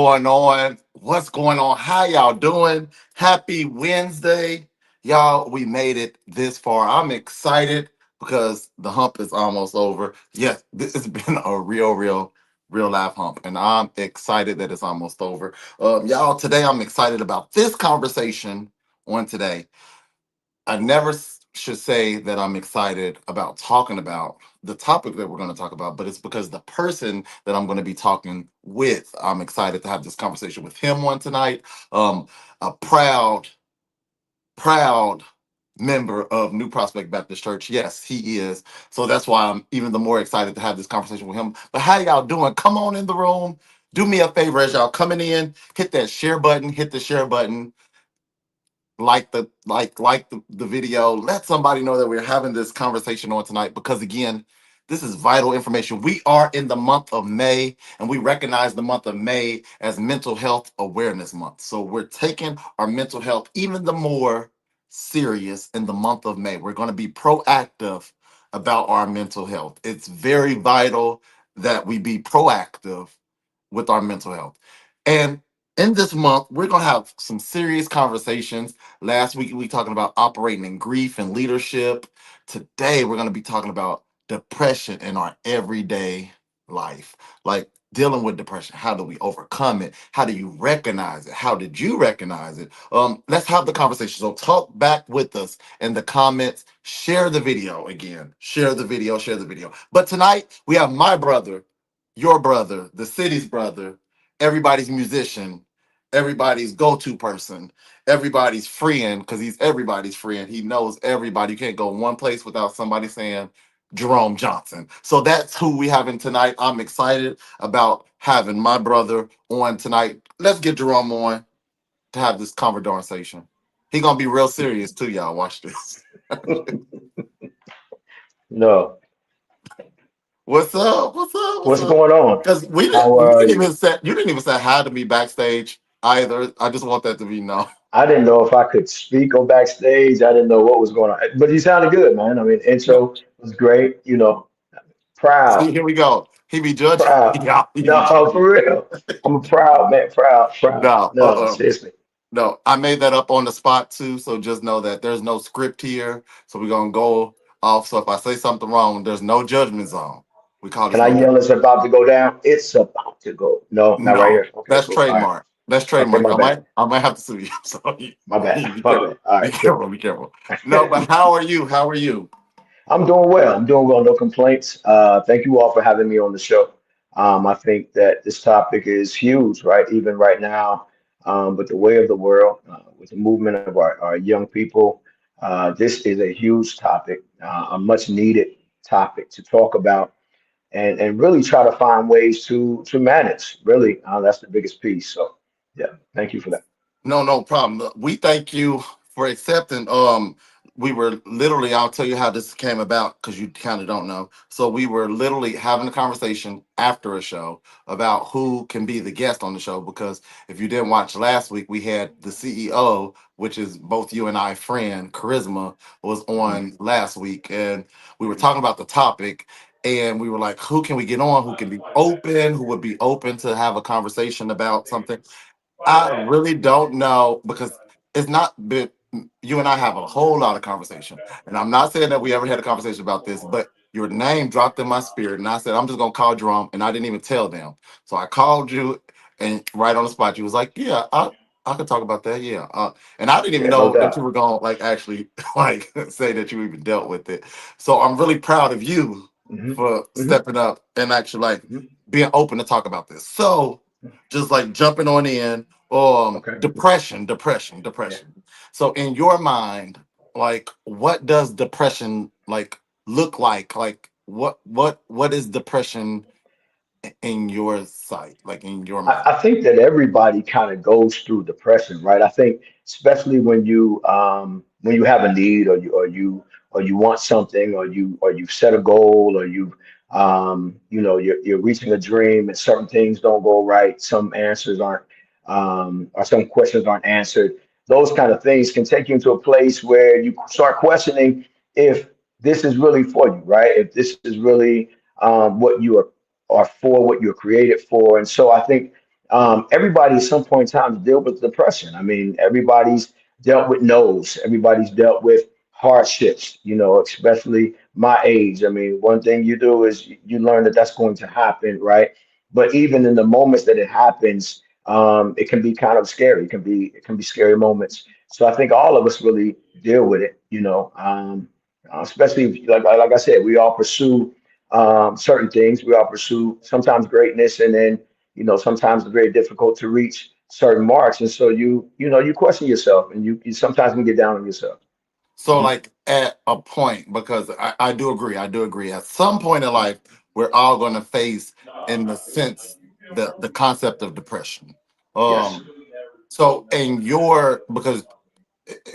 going on? What's going on? How y'all doing? Happy Wednesday. Y'all, we made it this far. I'm excited because the hump is almost over. Yes, this has been a real life hump, and I'm excited that it's almost over. Y'all, today I'm excited about this conversation on today. I never should say that I'm excited about talking about the topic that we're going to talk about, but it's because the person that I'm going to be talking with, I'm excited to have this conversation with him one tonight. A proud member of New Prospect Baptist Church. Yes, he is. So that's why I'm even the more excited to have this conversation with him. But how y'all doing? Come on in the room. Do me a favor as y'all coming in, hit that share button, hit the share button, like the video. Let somebody know that we're having this conversation on tonight, because again, this is vital information. We are in the month of May, and we recognize the month of May as Mental Health Awareness Month. So we're taking our mental health even the more serious in the month of May. We're going to be proactive about our mental health. It's very vital that we be proactive with our mental health. And in this month, we're going to have some serious conversations. Last week, we talking about operating in grief and leadership. Today, we're going to be talking about depression in our everyday life. Like dealing with depression. How do we overcome it? How do you recognize it? How did you recognize it? Let's have the conversation. So talk back with us in the comments. Share the video again. Share the video. Share the video. But tonight, we have my brother, your brother, the city's brother, everybody's musician, everybody's go-to person, everybody's friend, because he's everybody's friend. He knows everybody. You can't go one place without somebody saying Jerome Johnson. So that's who we having tonight. I'm excited about having my brother on tonight. Let's get Jerome on to have this conversation. He gonna be real serious too, y'all. Watch this. No, What's up? What's up? What's what's up? going on? Because we didn't How you are didn't you? even say hi to me backstage either. I just want that to be known. I didn't know if I could speak on backstage. I didn't know what was going on, but you sounded good, man. I mean, No. intro was great. See, Proud, here we go. He be judging. proud. Yeah, he be No, judging. for real. I'm a proud man. Proud, proud. No, No, seriously. no. I made that up on the spot too. So just know that there's no script here. So we're gonna go off. So if I say something wrong, there's no judgment zone. We call Can this I no yell? judgment. It's about to go down. It's about to go. No, not right No, here. Okay, that's cool. All right. trademark. That's Okay, trademark. my bad. I might have to sue you. So My bad. you be My bad. careful. All Be right, cool. careful. Be careful. No, but how are you? How are you? I'm doing well. I'm doing well. No complaints. Thank you all for having me on the show. I think that this topic is huge, right? Even right now, with the way of the world, with the movement of our young people, this is a huge topic, a much needed topic to talk about and really try to find ways to manage. Really, that's the biggest piece. So, yeah, thank you for that. No, no problem. Look, we thank you for accepting. We were literally, I'll tell you how this came about because you kind of don't know. So we were literally having a conversation after a show about who can be the guest on the show. Because if you didn't watch last week, we had the CEO, which is both you and I friend, Charisma, was Mhm. on last week. And we were talking about the topic. And we were like, who can we get on? Who can be open? Who would be open to have a conversation about something? I really don't know because it's not been you and I have a whole lot of conversation. And I'm not saying that we ever had a conversation about this, but your name dropped in my spirit. And I said, I'm just gonna call Jerome, and I didn't even tell them. So I called you and right on the spot, you was like, yeah, I could talk about that. Yeah. And I didn't even Yeah, no know that you doubt. were gonna like actually like say that you even dealt with it. So I'm really proud of you Hmm. for Hmm. stepping up and actually like Hmm. being open to talk about this. So just like jumping on in, Okay. Yeah. depression. So in your mind, like what does depression like look like what is depression in your sight, like in your I mind? think that everybody kind of goes through depression, right? I think especially when you have a need or you want something or you've set a goal or you're reaching a dream and certain things don't go right, some answers aren't or some questions aren't answered. Those kind of things can take you into a place where you start questioning if this is really for you, right? If this is really what you are for, what you're created for. And so I think Everybody at some point in time deal with depression. I mean, everybody's dealt with no's, everybody's dealt with hardships, especially my age. I mean, one thing you do is you learn that that's going to happen, right? But even in the moments that it happens, it can be kind of scary. It can be scary moments. So I think all of us really deal with it, especially like I said, we all pursue certain things. We all pursue sometimes greatness, and then sometimes it's very difficult to reach certain marks, and so you question yourself, and you sometimes can get down on yourself. So, Hmm. like at a point, because I do agree, I do agree. At some point in life, we're all going to face, in the sense, the concept of depression. Yes. Um, so, in your, because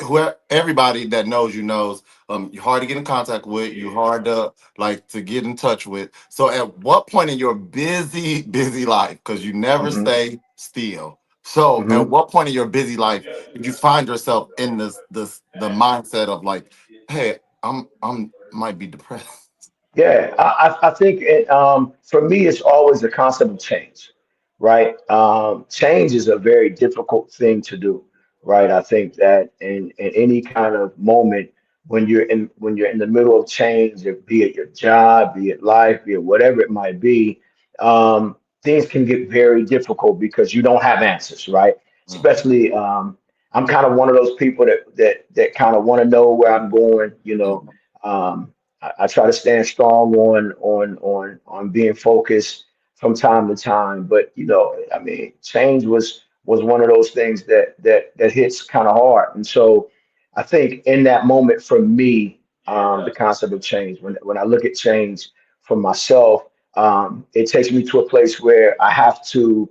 whoever, everybody that knows you knows, you're hard to get in contact with, you're hard to like to get in touch with. So at what point in your busy busy life, because you never Hmm. stay still, so at Hmm. what point in your busy life did you find yourself in the mindset of like, hey, I'm might be depressed? Yeah, I think for me, it's always the concept of change, right? Change is a very difficult thing to do, right? I think that in any kind of moment when you're in the middle of change, be it your job, be it life, be it whatever it might be, things can get very difficult because you don't have answers, right? Mm, Especially, I'm kind of one of those people that kind of want to know where I'm going, mm, I try to stand strong on being focused from time to time. But I mean, change was one of those things that hits kind of hard. And so I think in that moment for me, the concept of change, when I look at change for myself, it takes me to a place where I have to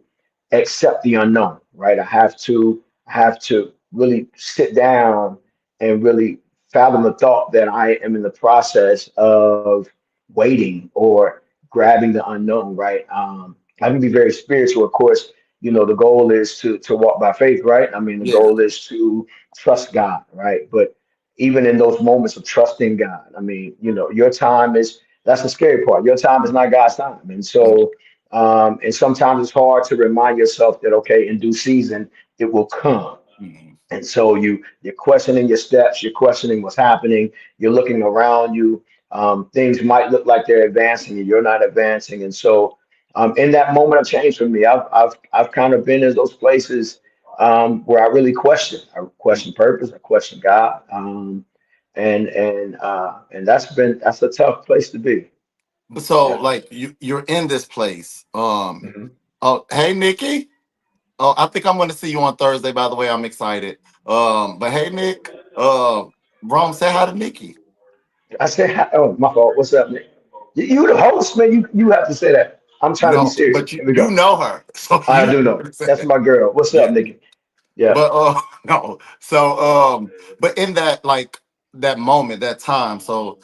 accept the unknown, right? I have to really sit down and really fathom the thought that I am in the process of waiting or grabbing the unknown, right? I can be very spiritual, of course. The goal is to walk by faith, right? I mean, the yeah. goal is to trust God, right? But even in those moments of trusting God, I mean, your time is that's the scary part. Your time is not God's time, and Mm, so and sometimes it's hard to remind yourself that okay, in due season it will come. mm. And so you're questioning your steps, you're questioning what's happening, you're looking around you. Things might look like they're advancing and you're not advancing. And so in that moment of change for me, I've kind of been in those places where I really question. I question purpose, I question God. And that's a tough place to be. So Yeah. like you're in this place. Mhm. Oh, hey Nikki. Oh, I think I'm going to see you on Thursday. By the way, I'm excited. But hey, Nick. Rome, say hi to Nikki. I said, oh, my fault. What's up, Nick? You the host, man. You have to say that. I'm trying to be No, serious. but Here we you go. know her, so I you do know know. what I'm saying. That's my girl. What's up, Yeah. Nikki? Yeah. But no. So but in that like that moment, that time, so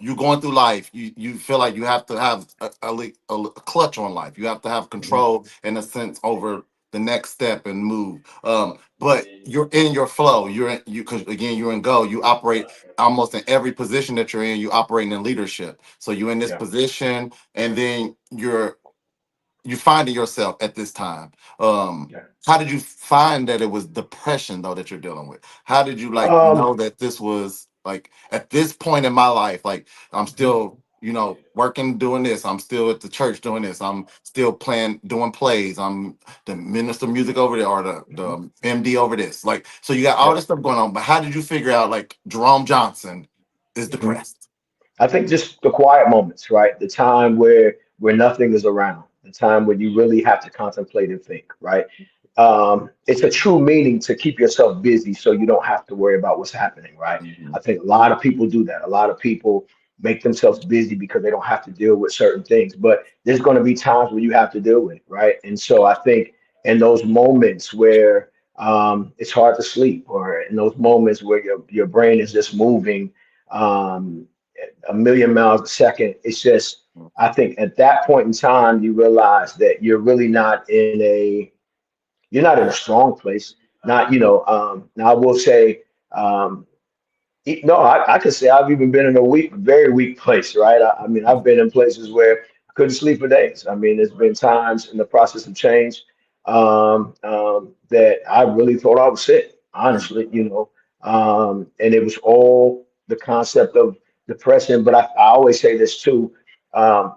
you going through life, you feel like you have to have a clutch on life. You have to have Mhm. control in a sense over the next step and move. But you're in your flow. You're in you because again you're in go. You operate almost in every position that you're in. You operating in leadership. So you're in this Yeah. position, and then you finding yourself at this time. Yeah. How did you find that it was depression though that you're dealing with? How did you like Um. know that this was like at this point in my life, like I'm Mhm. still, working doing this, I'm still at the church doing this, I'm still playing doing plays, I'm the minister of music over there or Mhm. the MD over this. Like so you got all Yeah. this stuff going on, but how did you figure out like Jerome Johnson is Mhm. depressed? I think just the quiet moments, right? The time where nothing is around, the time when you really have to contemplate and think, right? It's a true meaning to keep yourself busy so you don't have to worry about what's happening, right? I Mhm. think a lot of people do that. A lot of people make themselves busy because they don't have to deal with certain things, but there's going to be times where you have to deal with it, right? And so I think in those moments where it's hard to sleep, or in those moments where your brain is just moving um, a million miles a second. It's just, I think at that point in time, you realize that you're not in a strong place. Not, now I will say, um, no, I could say I've even been in a very weak place, right? I mean, I've been in places where I couldn't sleep for days. I mean, there's been times in the process of change. that I really thought I was sick, Mm. honestly, and it was all the concept of depression. But I always say this too,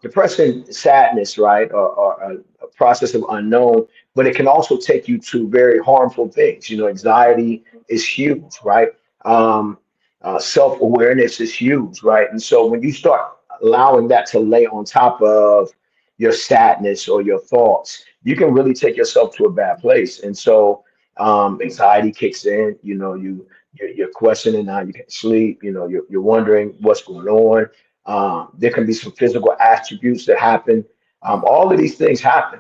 depression, sadness, right, or a process of unknown, but it can also take you to very harmful things. Anxiety is huge, right? Um, Self-awareness is huge, right? And so when you start allowing that to lay on top of your sadness or your thoughts, you can really take yourself to a bad place. And so anxiety kicks in. You're questioning how you can sleep. You're wondering what's going on. There can be some physical attributes that happen. Mm. All of these things happen.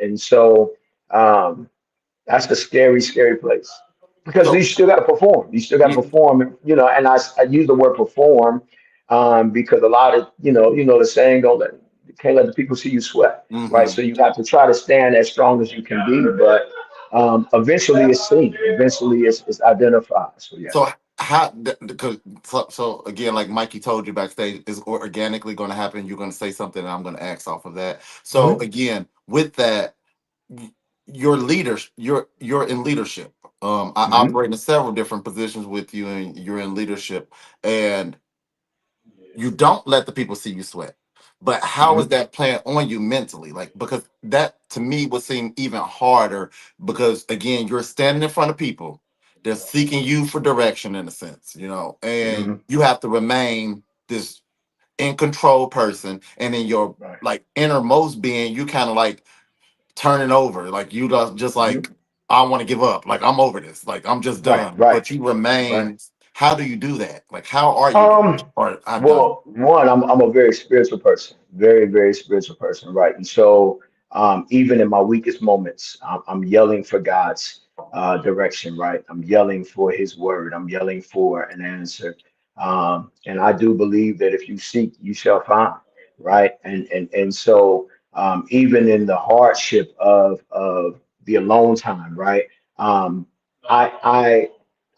And so um, that's the scary, scary place because you So, still got to perform. You still got to yeah. perform, and I use the word perform because a lot of, the saying, don't let, you can't let the people see you sweat, right? Hmm. So you have to try to stand as strong as you can be, but eventually it's seen, eventually it's identified. So yeah. So how? Because so again, like Mikey told you backstage, is organically going to happen. You're going to say something, and I'm going to ask off of that. So Mhm. again, with that, your leaders, you're in leadership. I Mhm. operate in several different positions with you, and you're in leadership, and you don't let the people see you sweat. But how is Mhm. that playing on you mentally? Like, because that to me would seem even harder because again, you're standing in front of people. They're seeking you for direction in a sense, and Mhm. you have to remain this in control person. And in your Right. like innermost being, you kind of like turning over. Like you just Mhm. like, I want to give up. Like I'm over this. Like I'm just Right. done. Right. But you Right. remain. How do you do that? Like how are you doing? Um, Or I've done. well, one, I'm a very spiritual person, very, very spiritual person, right? And so, even in my weakest moments, I'm yelling for God's direction, right? I'm yelling for His word. I'm yelling for an answer. And I do believe that if you seek, you shall find, right? And so, even in the hardship of the alone time, right? Um, I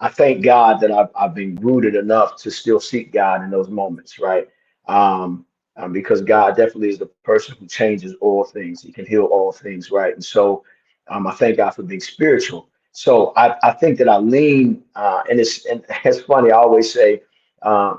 I thank God that I've been rooted enough to still seek God in those moments, right? Um, because God definitely is the person who changes all things. He can heal all things, right? And so I thank God for being spiritual. So I think that I lean, and it's funny. I always say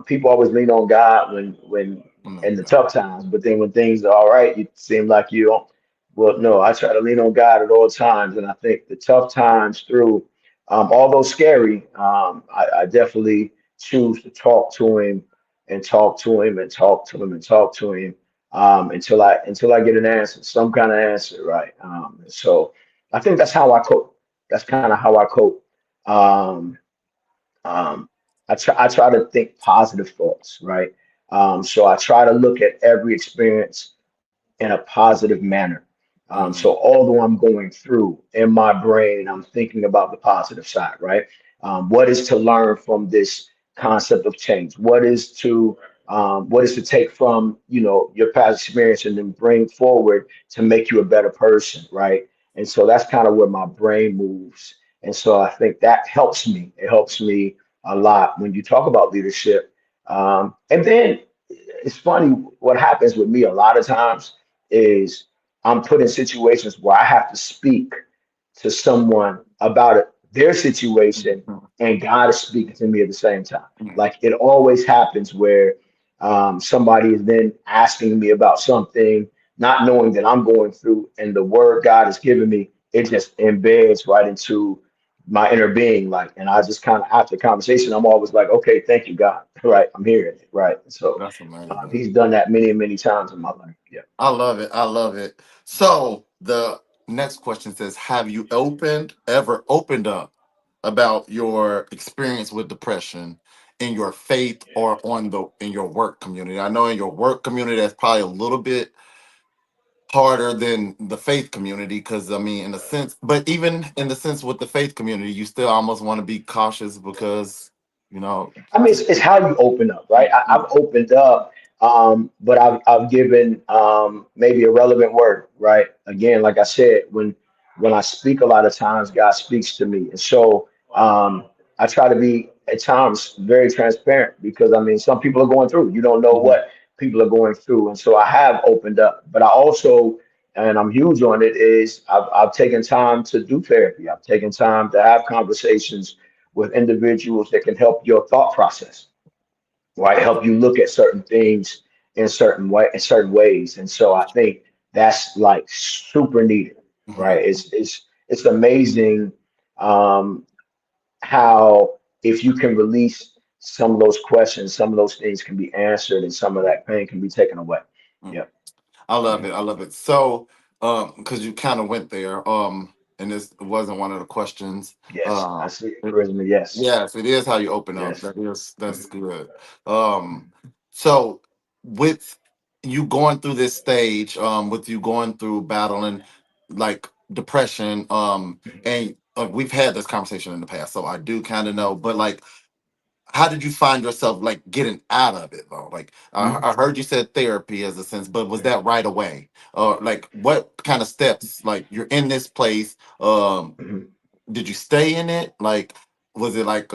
people always lean on God when in the Mm, tough times, but then when things are all right, you seem like you don't. Well, no, I try to lean on God at all times, and I think the tough times through although scary, I definitely choose to talk to him and talk to him and talk to him and talk to him until I get an answer, some kind of answer, right? So I think that's how I cope. That's kind of how I cope. Um, um, I try to think positive thoughts, right? So I try to look at every experience in a positive manner. So mm, although I'm going through in my brain, I'm thinking about the positive side, right? What is to learn from this concept of change? What is to take from your past experience and then bring forward to make you a better person, right? And so that's kind of where my brain moves. And so I think that helps me. It helps me a lot when you talk about leadership. And then it's funny what happens with me a lot of times is I'm put in situations where I have to speak to someone about their situation, mm, and God is speaking to me at the same time. mm. Like it always happens where somebody is then asking me about something, not knowing that I'm going through, and the word God has given me, it just embeds right into my inner being. Like, and I just kind of after conversation, I'm always like, okay, thank you, God. Right, I'm hearing it. Right, so That's amazing. He's done that many, many times in my life. Yeah. I love it. I love it. So the next question says, have you ever opened up about your experience with depression in your faith or in your work community? I know in your work community that's probably a little bit harder than the faith community because I mean in a sense, but even in the sense with the faith community, you still almost want to be cautious because you know I mean, it's how you open up, right? I've opened up, but I've given maybe a relevant word, right? Again, like I said, when I speak, a lot of times God speaks to me, and so I try to be at times very transparent because I mean, some people are going through. You don't know Mhm. what people are going through, and so I have opened up, but I also and I'm huge on it, is I've taken time to do therapy. I've taken time to have conversations with individuals that can help your thought process, right? Help you look at certain things in certain ways. And so I think that's like super needed, Mhm. right? It's amazing um, how if you can release some of those questions, some of those things can be answered, and some of that pain can be taken away. Mm. Yeah. I love Mhm. it. I love it. So, because you kind of went there, and this wasn't one of the questions. Yes, I see it, It- charisma. Yes, yes, it is how you open up. yes. That's Mhm. good. Um, so with you going through this stage, with you going through battling like depression, and we've had this conversation in the past, so I do kind of know. But like, how did you find yourself like getting out of it though? Like Mhm. I heard you said therapy as a sense, but was that right away? Or like what kind of steps? Like you're in this place. Mhm. Did you stay in it? Like was it like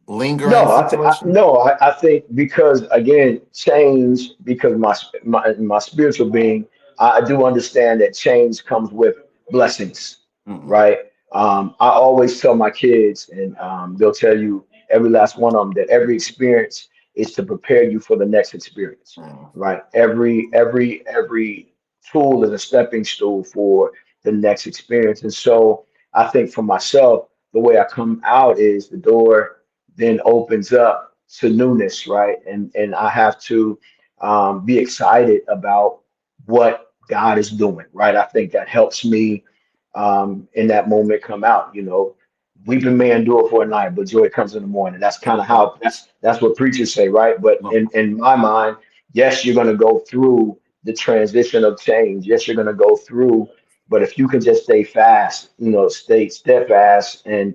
lingering No, situation? I think because again, change because my spiritual being, I do understand that change comes with blessings, Mm-mm. right? I always tell my kids, and they'll tell you every last one of them that every experience is to prepare you for the next experience, Mm. right? Every tool is a stepping stool for the next experience, and so I think for myself, the way I come out is the door then opens up to newness, right? And I have to be excited about what God is doing, right? I think that helps me in that moment come out. You know, weeping may endure for a night, but joy comes in the morning. That's kind of Okay. how that's what preachers say, right? But No. in my mind, yes, you're going to go through the transition of change. Yes, you're going to go through, but if you can just stay fast, you know, stay steadfast and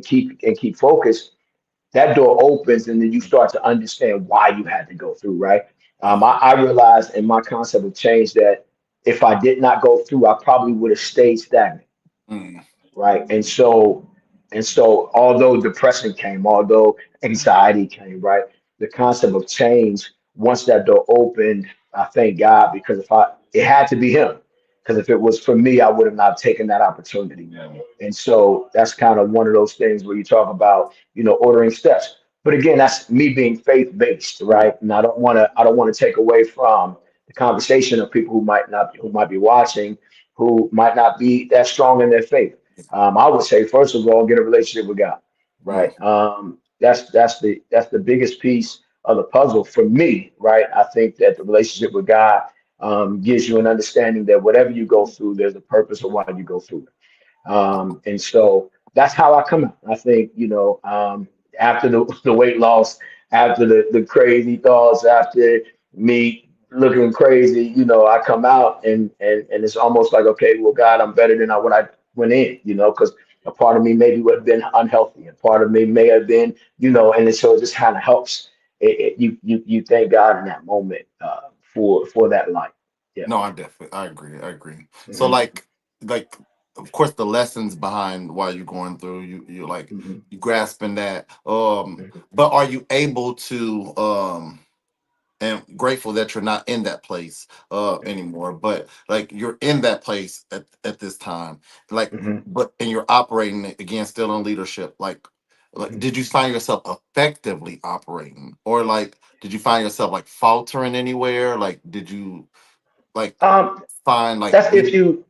keep focused, that door opens and then you start to understand why you had to go through, right? I realized in my concept of change that if I did not go through, I probably would have stayed stagnant, Mm. right? And so although depression came, although anxiety came, right? The concept of change, once that door opened, I thank God because if I it had to be him. Because if it was for me, I would have not taken that opportunity. Yeah. And so that's kind of one of those things where you talk about, you know, ordering steps. But again, that's me being faith based, Yeah. right? And I don't want to take away from the conversation of people who might be watching, who might not be that strong in their faith. I would say first of all, get a relationship with God, Mm. right? That's the biggest piece of the puzzle for me, right? I think that the relationship with God gives you an understanding that whatever you go through, there's a purpose of why you go through it. And so that's how I come out. I think, you know, after the weight loss, after the crazy thoughts, after me looking crazy, you know, I come out and it's almost like, okay, well, God, I'm better than when I went in, you know, because a part of me maybe would have been unhealthy, and part of me may have been, you know, and so it just kind of helps. You thank God in that moment for that life. Yeah. No, I definitely I agree. I agree. So Hmm. like of course the lessons behind why you're going through you like Hmm. you grasping that. Hmm. But are you able to and grateful that you're not in that place anymore, but like you're in that place at this time. Like Hmm. but and you're operating again still in leadership. Like Hmm. did you find yourself effectively operating? Or like did you find yourself like faltering anywhere? Like did you like Um, find like that's if you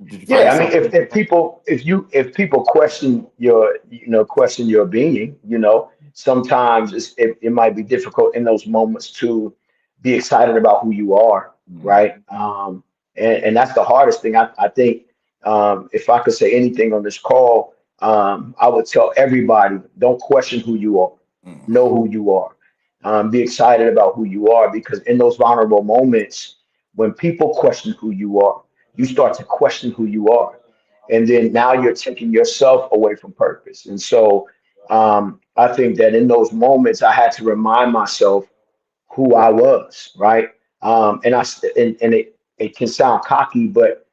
did you find Yeah, I mean, yourself if people question your question your being, you know, sometimes it might be difficult in those moments to be excited about who you are, mm, right? And that's the hardest thing. I think if I could say anything on this call, I would tell everybody: don't question who you are, mm, know who you are, be excited about who you are, because in those vulnerable moments, when people question who you are, you start to question who you are. And then now you're taking yourself away from purpose. And so I think that in those moments, I had to remind myself who I was, right? And it can sound cocky, but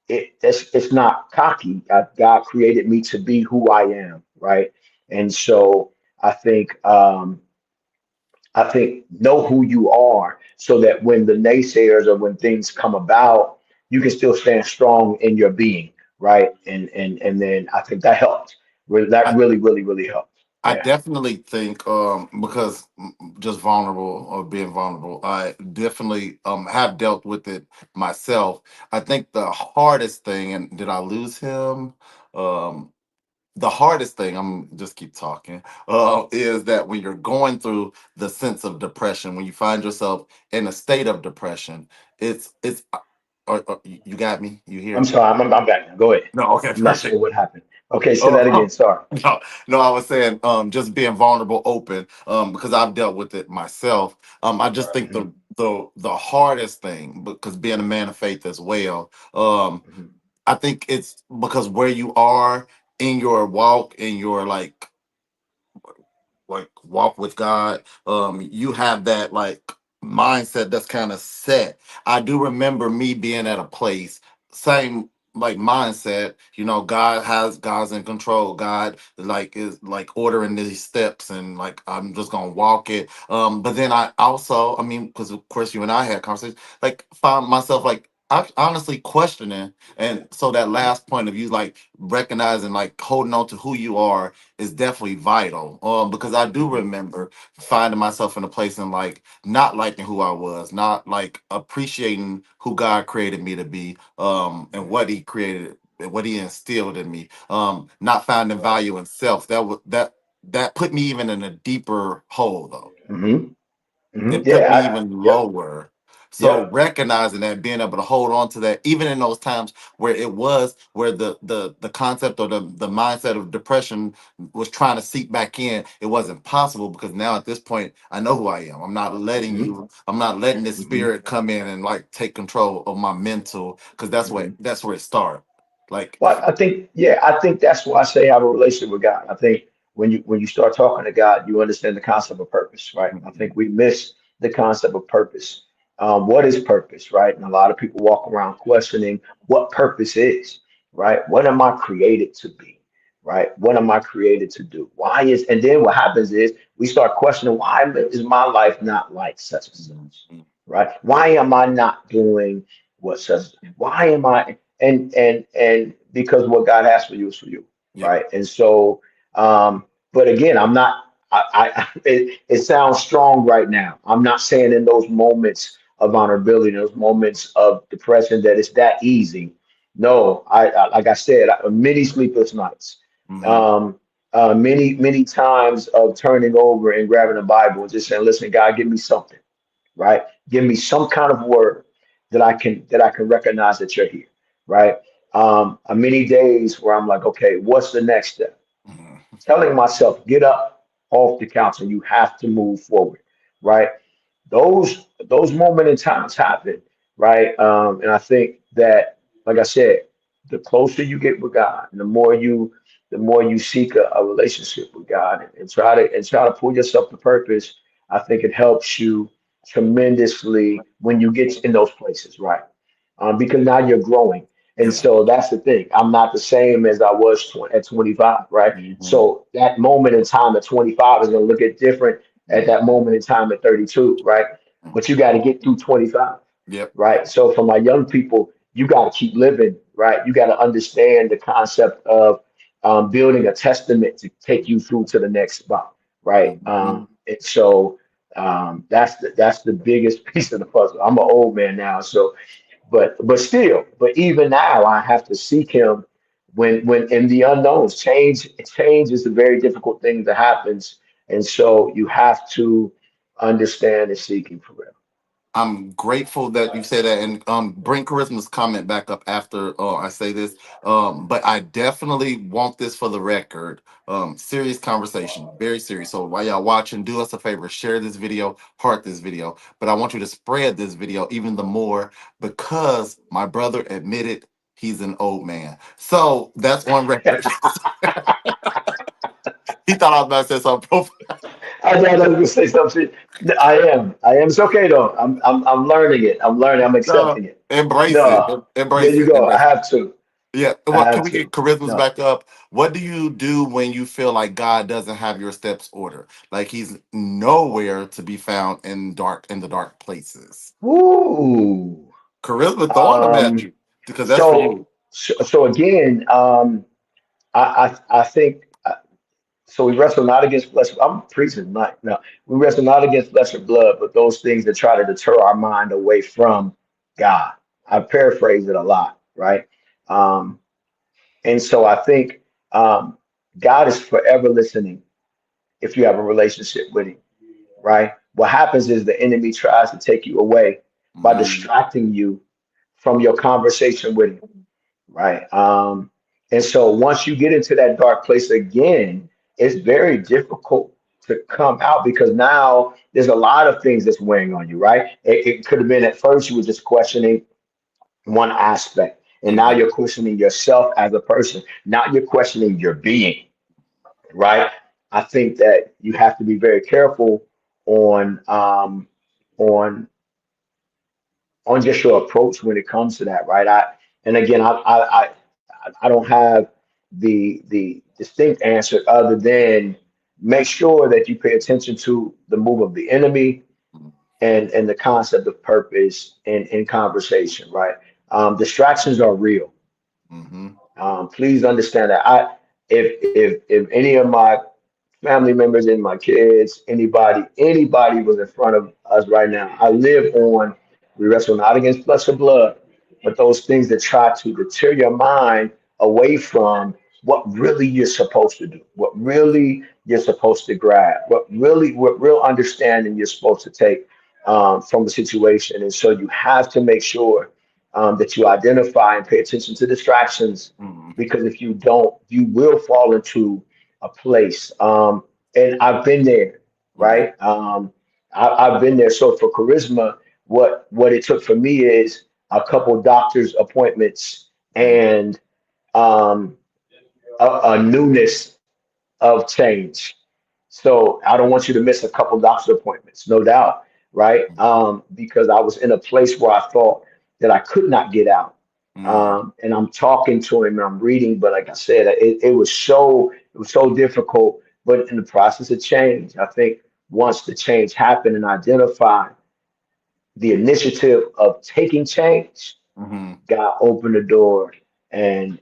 it's not cocky. God created me to be who I am, right? And so I think I think know who you are, so that when the naysayers or when things come about, you can still stand strong in your being, right? And then I think that helped. That really helped. I Yeah. definitely think because just vulnerable or being vulnerable, I definitely have dealt with it myself. I think the hardest thing, and did I lose him? Um, the hardest thing, I'm just keep talking, is that when you're going through the sense of depression, when you find yourself in a state of depression, it's. You got me? You hear I'm me? sorry. I'm back now. Go ahead. No, okay, I'm not sure perfect. what happened. Okay, say that Uh, again. Sorry. no, no, I was saying, just being vulnerable, open, because I've dealt with it myself. I just think Mhm, the hardest thing, because being a man of faith as well, mhm, I think it's because where you are in your walk, in your like walk with God, you have that like mindset that's kind of set. I do remember me being at a place, same like mindset, God's in control. God like is like ordering these steps and like I'm just gonna walk it. But then I also, I mean, because of course you and I had conversations, like found myself like I honestly questioning. And so that last point of you like recognizing like holding on to who you are is definitely vital. Because I do mhm, remember finding myself in a place and like not liking who I was, not like appreciating who God created me to be, and what He created, and what He instilled in me. Not finding right. value in self. That put me even in a deeper hole though. Hmm. Hmm. It put Yeah. me even Yep. lower. So Yep. recognizing that, being able to hold on to that, even in those times where it was where the concept or the mindset of depression was trying to seep back in, it wasn't possible because now at this point I know who I am. Hmm. I'm not letting this Hmm. spirit come in and like take control of my mental because Hmm. that's where it started. Like Well, I think, yeah, I think that's why I say have a relationship with God. I think when you start talking to God, you understand the concept of purpose, right? I think we miss the concept of purpose. What is purpose, right? And a lot of people walk around questioning what purpose is, right? What am I created to be, right? What am I created to do? Why is, and then what happens is we start questioning why is my life not like such and such, right? Why am I not doing what such? Why am I? And because what God has for you is for you, yep. right? And so, but again, I'm not. It sounds strong right now. I'm not saying in those moments of vulnerability, those moments of depression, that it's that easy. No, I like I said, many sleepless nights, Mm-hmm. um, many times of turning over and grabbing a Bible and just saying, "Listen, God, give me something." Right? Give me some kind of word that I can recognize that you're here, right? Many days where I'm like, okay, what's the next step? Mm-hmm. Telling myself, get up off the couch and you have to move forward, right? Those moment in times happen, right? And I think that, like I said, the closer you get with God, and the more you seek a relationship with God and try to pull yourself to purpose, I think it helps you tremendously when you get in those places, right? Because now you're growing. And Yeah. so that's the thing. I'm not the same as I was at 25, right? Mm-hmm. So that moment in time at 25 is going to look at different at that moment in time at 32, right? But you got to get through 25, Yep. right? So for my young people, you got to keep living, right? You got to understand the concept of building a testament to take you through to the next spot, right? Mm-hmm. And so that's the biggest piece of the puzzle. I'm an old man now, so but even now I have to seek him when in the unknowns. Change is a very difficult thing that happens, and so you have to understand and seek him for real. I'm grateful that you say that, and bring Charisma's comment back up after I say this. But I definitely want this for the record. Serious conversation, very serious. So while y'all watching, do us a favor, share this video, heart this video. But I want you to spread this video even the more because my brother admitted he's an old man. So that's on record. He thought I was about to say something. I thought I was gonna say something. I am. I am. It's okay though. I'm learning it. I'm learning. I'm No, accepting it. embrace it. No, there Embrace you it. go. I Embrace it. have to. Yeah. I Well, can have we to. get charismas No. back up? What do you do when you feel like God doesn't have your steps ordered? Like he's nowhere to be found in the dark places. Ooh. Charisma throwing them at Um, you because that's for so, you. so again, I think so. We wrestle not against flesh. I'm preaching tonight. No, we wrestle not against flesh or blood, but those things that try to deter our mind away from God. I paraphrase it a lot, right? Um, and so I think um, God is forever listening if you have a relationship with Him, right? What happens is the enemy tries to take you away by Mhm. distracting you from your conversation with Him, right? And so once you get into that dark place again, it's very difficult to come out because now there's a lot of things that's weighing on you, right? It could have been at first you were just questioning one aspect, and now Mhm. you're questioning yourself as a person. Now you're questioning your being, right? I think that you have to be very careful on on on just your approach when it comes to that, right? And again, I don't have the distinct answer other than make sure that you pay attention to the move of the enemy and the concept of purpose in conversation, right? Distractions are real. Mhm. Please understand that. If any of my family members and my kids, anybody was in front of us right now, I live on. We wrestle not against flesh or blood, but those things that try to deter your mind away from what really you're supposed to do, what really you're supposed to grab, what real understanding you're supposed to take from the situation. And so you have to make sure that you identify and pay attention to distractions, Mhm. because if you don't, you will fall into a place. And I've been there, Mhm. right? I've been there. So for charisma, what it took for me is a couple doctor's appointments Mhm. and um, a newness of change. So I don't want you to miss a couple doctor's appointments, no doubt, right? Because I was in a place where I thought that I could not get out. Mhm. And I'm talking to him and I'm reading, but like I said, it was so difficult. But in the process of change, I think once the change happened and identify the initiative of taking change, Mhm. God opened the door and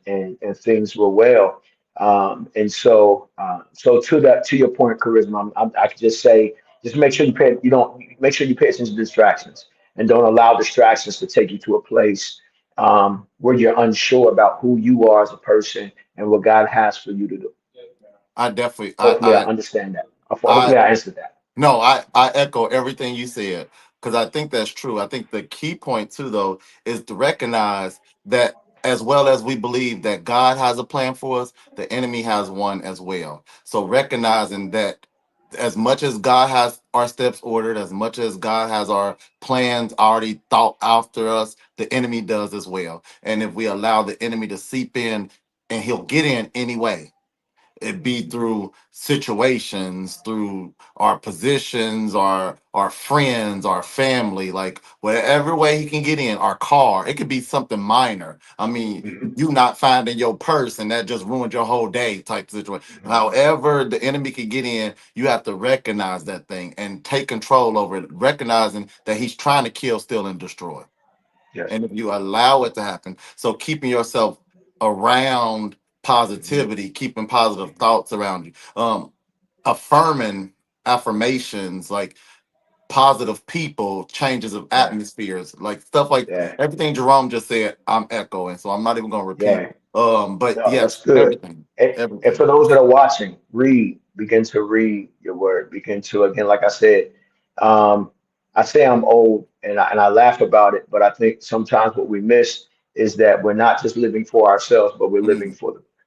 things were well. So to your point, charisma, I could just say, just make sure you don't make sure you pay attention to distractions and don't allow distractions to take you to a place where you're unsure about who you are as a person and what God has for you to do. I definitely Hopefully, I understand that. I Hopefully, I answered that. No, I echo everything you said because I think that's true. I think the key point too, though, is to recognize that as well as we believe that God has a plan for us, the enemy has one as well. So recognizing that as much as God has our steps ordered, as much as God has our plans already thought after us, the enemy does as well. And if we allow the enemy to seep in, and he'll get in anyway, it be through situations, through our positions, our friends, our family, like whatever way he can get in, our car. It could be something minor. I mean, Mhm, you not finding your purse and that just ruined your whole day type situation. mhm. However, the enemy can get in, you have to recognize that thing and take control over it, recognizing that he's trying to kill, steal, and destroy. Yes. And if you allow it to happen, so keeping yourself around Mhm, positivity, keeping positive thoughts around you, affirming affirmations like positive people, changes of yeah. atmospheres, like stuff like Yeah. everything Jerome just said, I'm echoing. So I'm not even gonna repeat. Yeah. But No, that's yes, good. everything. And for Everything. those that are watching, begin to read your word. Begin to, again, like um, I say I'm old and I laugh about it, but I think sometimes what we miss is that we're not just living for ourselves, but we're living Mm,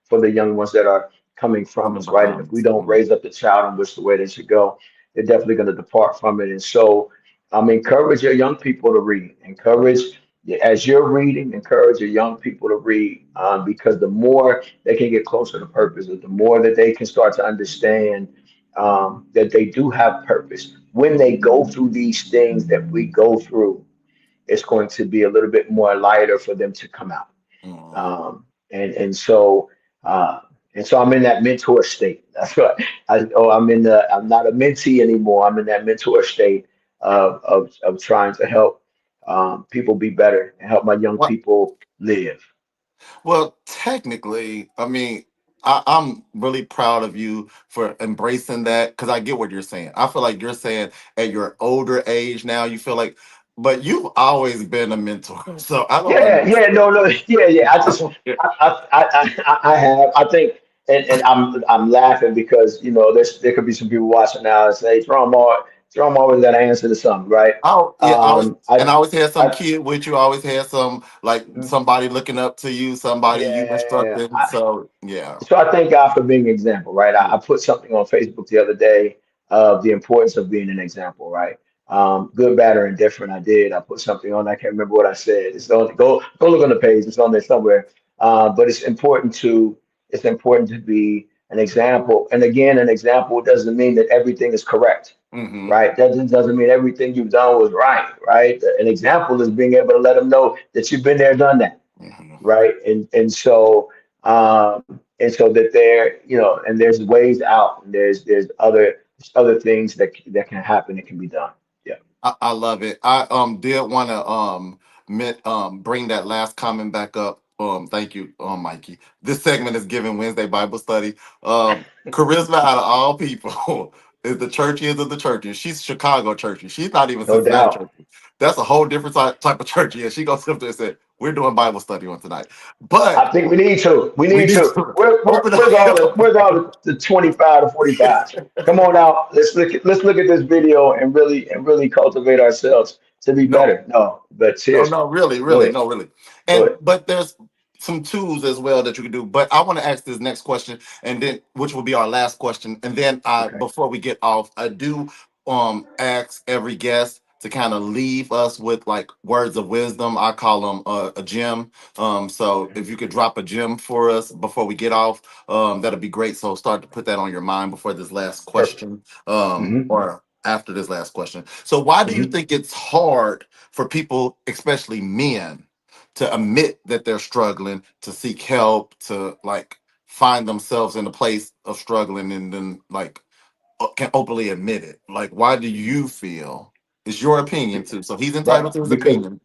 for the young ones that are coming from coming us, right? And if behind we us. don't raise up the child in which the way they should go, they're definitely going to depart from it. And so, encourage your young people to read. Encourage as you're reading, encourage your young people to read because the more they can get closer to purpose, the more that they can start to understand that they do have purpose. When they go through these things that we go through, it's going to be a little bit more lighter for them to come out. Mhm. Um, and so uh, I'm in that mentor state. That's what I'm not a mentee anymore. I'm in that mentor state of trying to help people be better and help my young What? people live. Well, technically, I mean, I'm really proud of you for embracing that because I get what you're saying. I feel like you're saying at your older age now, you feel like, but you've always been a mentor. So I don't Yeah, yeah, understand. no, no, yeah, yeah. I I just, don't get. I have, I think, and I'm laughing because there could be some people watching now and say, Jerome always got an answer to something, right? Oh, yeah, I, and I always had some I, kid with you. I always had some like somebody looking up to you, somebody you yeah, instructing. So yeah. so I thank God for being an example, right? I put something on Facebook the other day of the importance of being an example, right? Good, bad, or indifferent. I did. I put something on. I can't remember what I said. It's on. Go look on the page. It's on there somewhere. But it's important to be an example. And again, an example doesn't mean that everything is correct, Mm-hmm. right? That doesn't mean everything you've done was right, right? An example is being able to let them know that you've been there, done that, Hmm. right? And so that and there's ways out, and there's other things that can happen that can be done. Yeah, I love it. I did want to bring that last comment back up. Thank you, Mikey. This segment is given Wednesday Bible study. Charisma out of all people is the churchiest of the churches. She's Chicago churchy. She's not even no Cincinnati doubt. churchy. That's a whole different type of church. Yeah, she goes up there and said, "We're doing Bible study on tonight," but I think we need to. We we need need to. to open Where's all up. the 25 to 45s? Come on out. Let's look at this video and really cultivate ourselves to be No, better. No, but no, seriously, no, really, go really, ahead. no, really. Go And ahead. but there's some tools as well that you can do. But I want to ask this next question, and then which will be our last question. And then Okay. before we get off, I do ask every guest to kind of leave us with like words of wisdom. I call them a gem. So Okay. if you could drop a gem for us before we get off, that'd be great. So start to put that on your mind before this last Perfect. question, Hmm. or after this last question. So why do you Hmm. think it's hard for people, especially men, to admit that they're struggling, to seek help, to like find themselves in a place of struggling, and then like can openly admit it? Like, why do you feel? It's your opinion too, so he's Right. entitled to his Because opinion.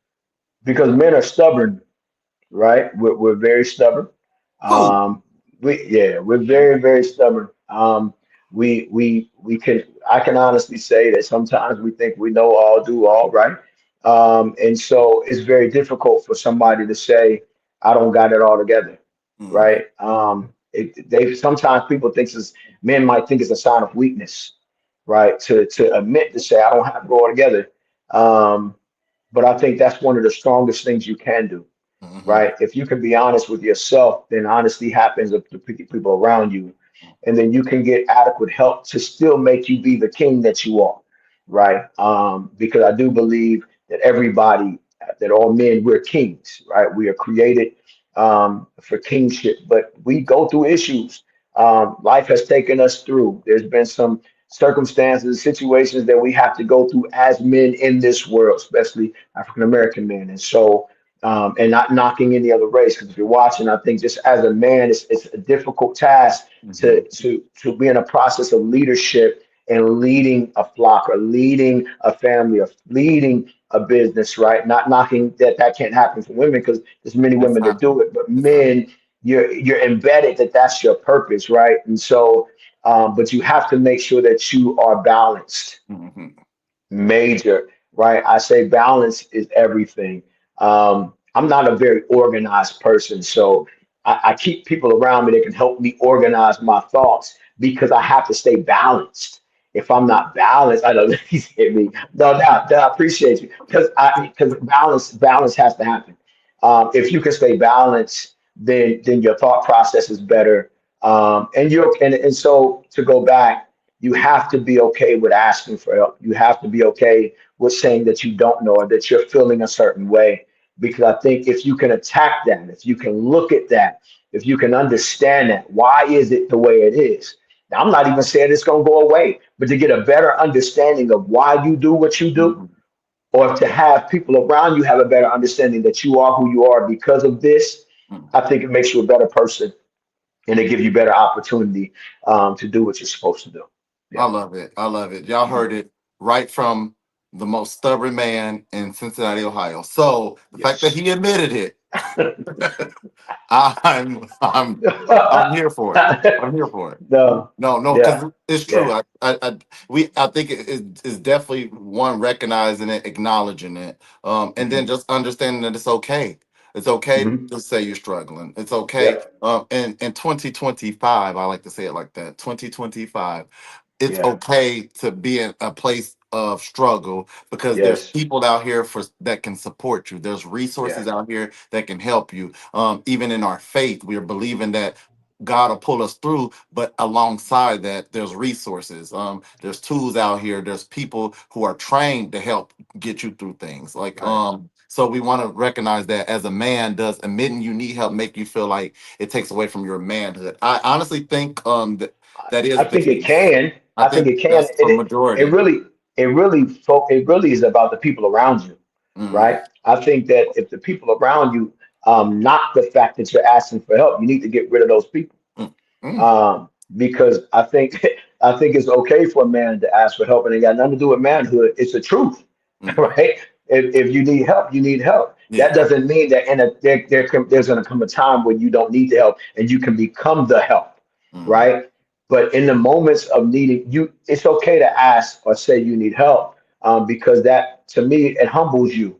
men are stubborn, right? We're very stubborn. Who? We're very, very stubborn. We can, I can honestly say that sometimes we think we know all, do all, right? And so it's very difficult for somebody to say, I don't got it all together, Mm, right? They sometimes people think men might think it's a sign of weakness, right? To admit to say I don't have it all together. Um, but I think that's one of the strongest things you can do, mhm, right? If you can be honest with yourself, then honesty happens with the people around you. And then you can get adequate help to still make you be the king that you are, right? Because I do believe that that all men, we're kings, right? We are created for kingship, but we go through issues. Life has taken us through. There's been some circumstances, situations that we have to go through as men in this world, especially African American men. And so, and not knocking any other race, because if you're watching, I think just as a man, it's a difficult task mhm. to be in a process of leadership and leading a flock or leading a family or leading a business, right? Not knocking that can't happen for women because there's many It's women that do happening. it, but It's happening. men, you're embedded that that's your purpose, right? And so, but you have to make sure that you are balanced, Mhm. major, right? I say balance is everything. I'm not a very organized person, so I keep people around me that can help me organize my thoughts because I have to stay balanced. If I'm not balanced, I don't know if he's hit me. No, no, I appreciate you because balance has to happen. If you can stay balanced, then your thought process is better. And so to go back, you have to be okay with asking for help. You have to be okay with saying that you don't know or that you're feeling a certain way. Because I think if you can attack that, if you can look at that, if you can understand that, why is it the way it is? Now, I'm not even saying it's going to go away, but to get a better understanding of why you do what you do, Mhm. or to have people around you have a better understanding that you are who you are because of this, Mm. I think it makes you a better person and it gives you better opportunity to do what you're supposed to do. I Yeah. love it. I love it. Y'all Mhm. heard it right from the most stubborn man in Cincinnati, Ohio. So the fact that Yes. he admitted it, I'm here for it. I'm here for it. No. No, no, Yeah. because it's true. Yeah. I think it is definitely one recognizing it, acknowledging it, and then Hmm. just understanding that it's okay. It's okay Hmm. to say you're struggling. It's okay. Yep. In 2025, I like to say it like that. 2025, it's Yeah. okay to be in a place of struggle because there's Yes. people out here for that can support you. There's Yeah. resources out here that can help you. Even in our faith, we are believing that God will pull us through, but alongside that, there's resources. There's tools out here. There's people who are trained to help get you through things. Right. So we want to recognize that as a man, does admitting you need help make you feel like it takes away from your manhood? I honestly think that I is the think it case. can. I I think think it can. that's for It majority. really, it really is about the people around you, Mm, right? I think that if the people around you, not the fact that you're asking for help, you need to get rid of those people. mm, mm, Because I think I think it's okay for a man to ask for help, and it got nothing to do with manhood. It's the truth, mm. right? If you need help, you need help. That Yeah. doesn't mean that there's going to come a time when you don't need the help and you can become the help, Mm, right? But in the moments of needing you, it's okay to ask or say you need help, because that to me it humbles you,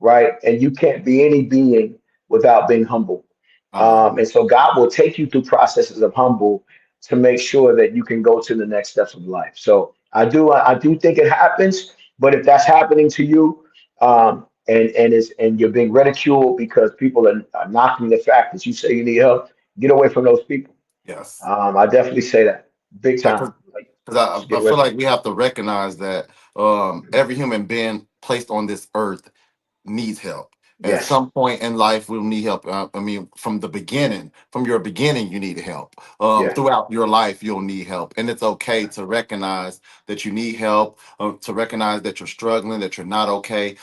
right? And you can't be any being without being humble. I love it. And so God will take you through processes of humble to make sure that you can go to the next steps of life. So I do think it happens, but if that's happening to you, and you're being ridiculed because people are knocking the fact that you say you need help, get away from those people. Yes. I definitely say that big Yeah, time. Like, because just I get away feel from like we have to recognize that every human being placed on this earth needs help. At yes. some point in life, we'll need help. I mean, from the beginning, from your beginning, you need help. Yeah. Throughout your life, you'll need help, and it's okay to recognize that you need help. To recognize that you're struggling, that you're not okay.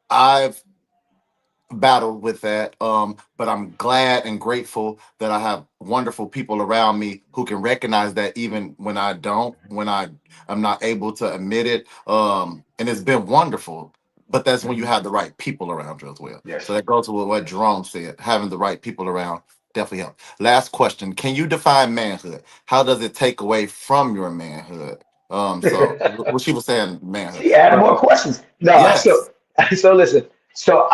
I've battled with that. But I'm glad and grateful that I have wonderful people around me who can recognize that even when I don't, when I'm not able to admit it. And it's been wonderful. But that's when you Mhm. have the right people around you as well. So Yes. that goes with what Yes. Jerome said. Having the right people around definitely help. Last question. Can you define manhood? How does it take away from your manhood? So what she was saying, manhood. She added But more questions. No, yes, so listen. So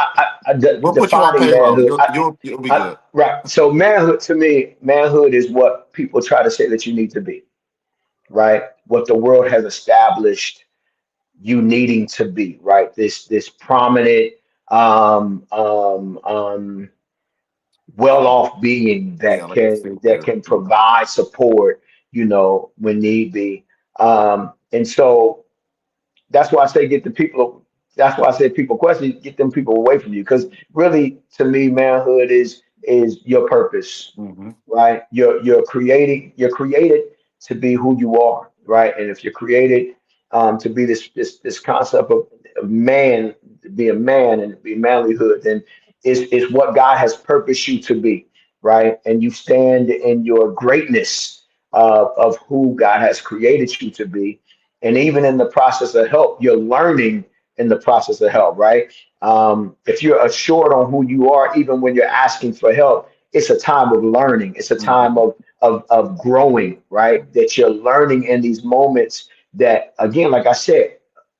we'll put you on defining payroll. manhood. You'll be good. Right. So manhood to me, manhood is what people try to say that you need to be. Right. What the world has established you needing to be. Right. This prominent, um, um, um, well-off being Yeah, like a that figure. can provide support. When need be. And so that's why I say get the people. That's why I say people question, get them people away from you. Because really, to me, manhood is your purpose, Mm-hmm. right? You're created to be who you are, right? And if you're created to be this concept of man, to be a man and be manlyhood, then is what God has purposed you to be, right? And you stand in your greatness of who God has created you to be, and even in the process of help, you're learning in the process of help, right? If you're assured on who you are, even when you're asking for help, it's a time of learning. It's a time Mm-hmm. of growing, right? That you're learning in these moments that, again, like I said,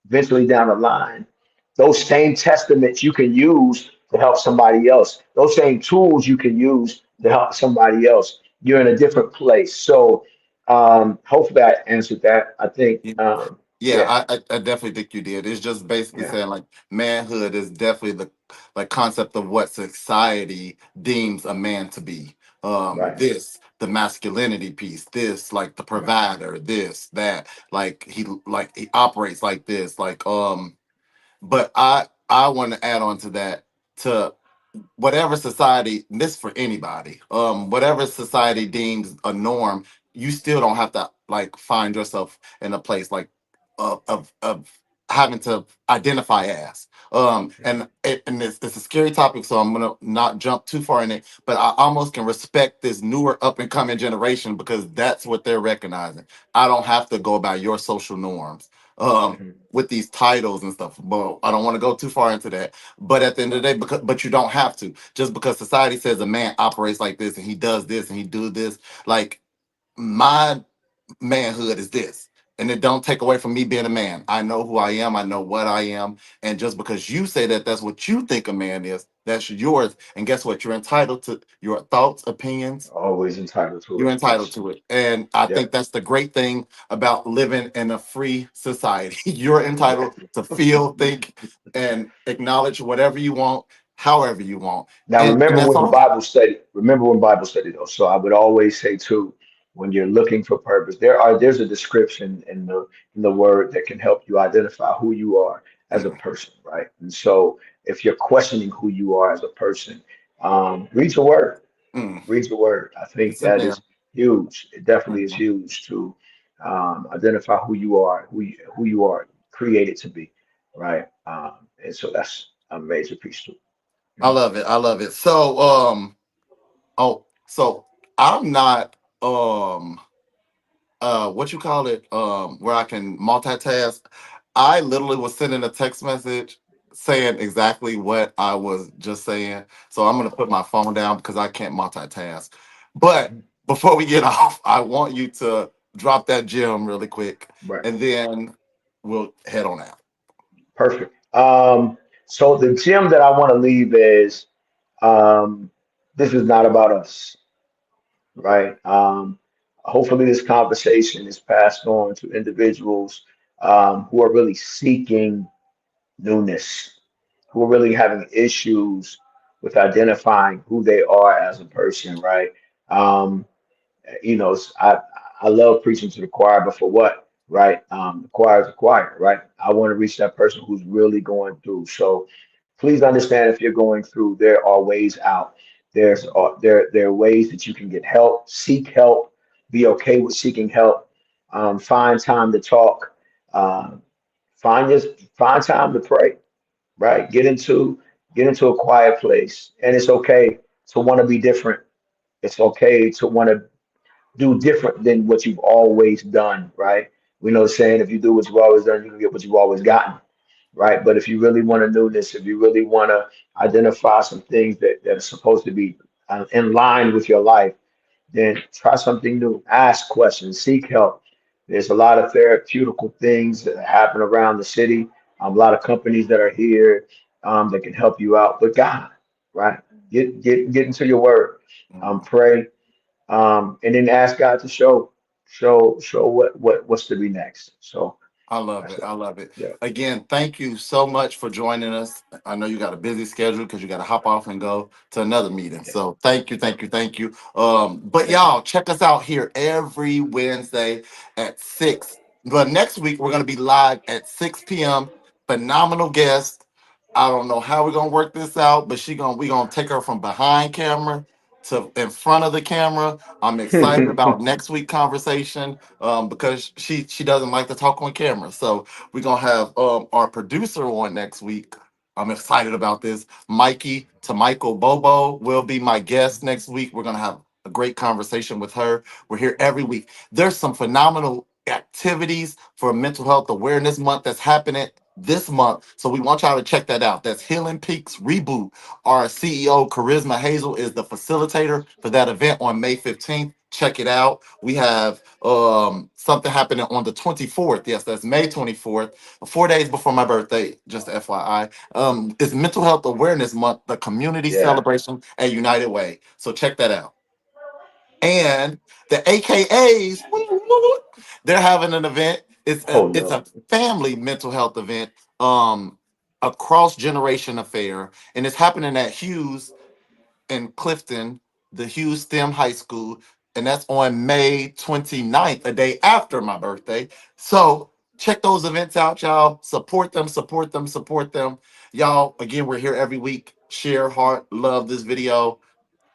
eventually down the line, those same testaments you can use to help somebody else. Those same tools you can use to help somebody else. You're in a different place. So hopefully I answered that. I think, Yeah, yeah, yeah, I definitely think you did. It's just basically yeah, saying like manhood is definitely the like concept of what society deems a man to be. right, This the masculinity piece. This like the right. provider. This that like he operates like this. But I want to add on to that to whatever society, this for anybody, whatever society deems a norm, you still don't have to like find yourself in a place like of having to identify as. And it's a scary topic, so I'm gonna not jump too far in it. But I almost can respect this newer up and coming generation because that's what they're recognizing. I don't have to go by your social norms Mhm. with these titles and stuff. But I don't want to go too far into that. But at the end of the day, because but you don't have to. Just because society says a man operates like this and he does this and he do this, like my manhood is this. And it don't take away from me being a man. I know who I am. I know what I am. And just because you say that that's what you think a man is, that's yours. And guess what? You're entitled to your thoughts, opinions. Always entitled to You're it. entitled Yes. to it. And I Yeah. think that's the great thing about living in a free society. You're entitled to feel, think, and acknowledge whatever you want, however you want. Now And remember that's when all. Bible study. Remember when Bible study though. So I would always say too, when you're looking for purpose, there's a description in the word that can help you identify who you are as a Mm, person, right? And so if you're questioning who you are as a person, read your word. mm, Read your word. I think it's in that there. is huge. It definitely is Mhm. huge to identify who you are, who you are created to be, right? And so that's a major piece too. I Mhm. love it. I love it. So I'm not what you call it where I can multitask. I literally was sending a text message saying exactly what I was just saying. So I'm gonna put my phone down because I can't multitask. But Mhm. before we get off, I want you to drop that gem really quick Right. and then we'll head on out. Perfect. So the gem that I want to leave is um, this is not about us, right? Hopefully, this conversation is passed on to individuals who are really seeking newness, who are really having issues with identifying who they are as a person, right? Um, I love preaching to the choir, but for what, right? The choir is the choir, right? I want to reach that person who's really going through. So please understand if you're going through, there are ways out. There are ways that you can get help, seek help, be okay with seeking help, find time to talk, uh, find time to pray, right? Get into a quiet place, and it's okay to want to be different. It's okay to want to do different than what you've always done, right? We know the saying, if you do what you've always done, you can get what you've always gotten, right? But if you really want to do this, if you really want to identify some things that are supposed to be in line with your life, then try something new. Ask questions, seek help. There's a lot of therapeutical things that happen around the city. A lot of companies that are here that can help you out. But God, right? Get into your word. Mhm. Pray and then ask God to show what's to be next. So I love that's it. it. I love it. Yeah. Again, thank you so much for joining us. I know you got a busy schedule because you got to hop off and go to another meeting. Yeah. So thank you, thank you, thank you. But Thank you. y'all check us out here every Wednesday at 6. But next week we're gonna be live at 6 p.m. Phenomenal guest. I don't know how we're gonna work this out, but we're gonna take her from behind camera to in front of the camera. I'm excited about next week conversation because she doesn't like to talk on camera. So we're gonna have our producer on next week. I'm excited about this. Mikey to Michael Bobo will be my guest next week. We're gonna have a great conversation with her. We're here every week. There's some phenomenal activities for Mental Health Awareness Month that's happening this month. So we want y'all to check that out. That's Healing Peaks Reboot. Our CEO, Charisma Hazel, is the facilitator for that event on May 15th. Check it out. We have something happening on the 24th. Yes, that's May 24th, 4 days before my birthday, just FYI. It's Mental Health Awareness Month, the community Yeah. celebration at United Way. So check that out. And the AKAs, they're having an event. Oh It's no. a family mental health event, um, a cross generation affair, and it's happening at Hughes in Clifton, the Hughes STEM High School, and that's on May 29th, a day after my birthday. So check those events out, y'all. Support them, support them, support them. Y'all, again, we're here every week. Share, heart, love this video.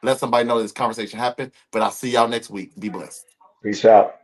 Let somebody know this conversation happened. But I'll see y'all next week. Be blessed. Peace out.